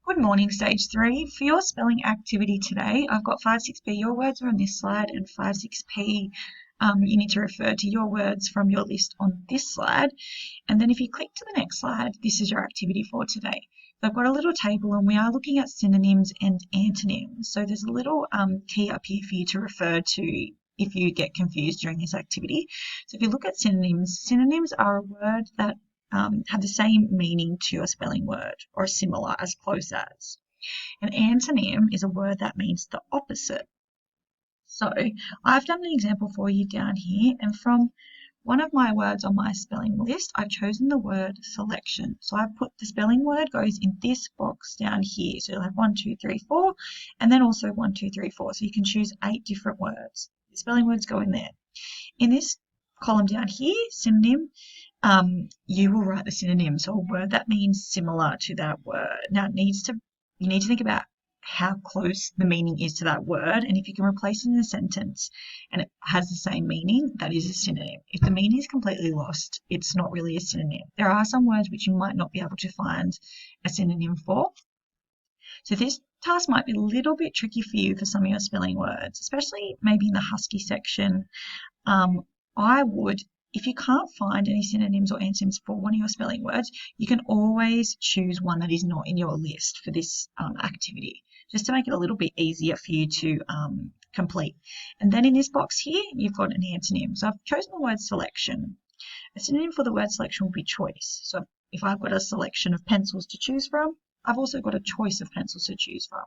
Good morning, Stage 3. For your spelling activity today, I've got 5, 6p. Your words are on this slide, and 5, 6p. You need to refer to your words from your list on this slide. And then if you click to the next slide, this is your activity for today. So I've got a little table, and we are looking at synonyms and antonyms. So there's a little key up here for you to refer to if you get confused during this activity. So if you look at synonyms, synonyms are a word that have the same meaning to a spelling word or similar, as close as. An antonym is a word that means the opposite. So I've done an example for you down here, and from one of my words on my spelling list, I've chosen the word selection. So I've put the spelling word goes in this box down here. So you'll have 1, 2, 3, 4, and then also 1, 2, 3, 4. So you can choose 8 different words. The spelling words go in there. In this column down here, synonym, you will write the synonym, so a word that means similar to that word. Now you need to think about how close the meaning is to that word, and if you can replace it in a sentence and it has the same meaning, that is a synonym. If the meaning is completely lost, it's not really a synonym. There are some words which you might not be able to find a synonym for. So this task might be a little bit tricky for you for some of your spelling words, especially maybe in the husky section. I would, if you can't find any synonyms or antonyms for one of your spelling words, you can always choose one that is not in your list for this activity, just to make it a little bit easier for you to complete. And then in this box here, you've got an antonym. So I've chosen the word selection. A synonym for the word selection will be choice. So if I've got a selection of pencils to choose from, I've also got a choice of pencils to choose from.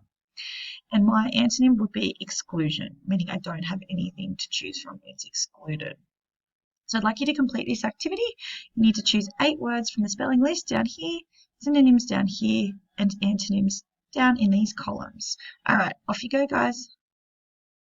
And my antonym would be exclusion, meaning I don't have anything to choose from. It's excluded. So I'd like you to complete this activity. You need to choose 8 words from the spelling list down here, synonyms down here, and antonyms down in these columns. All right, off you go, guys.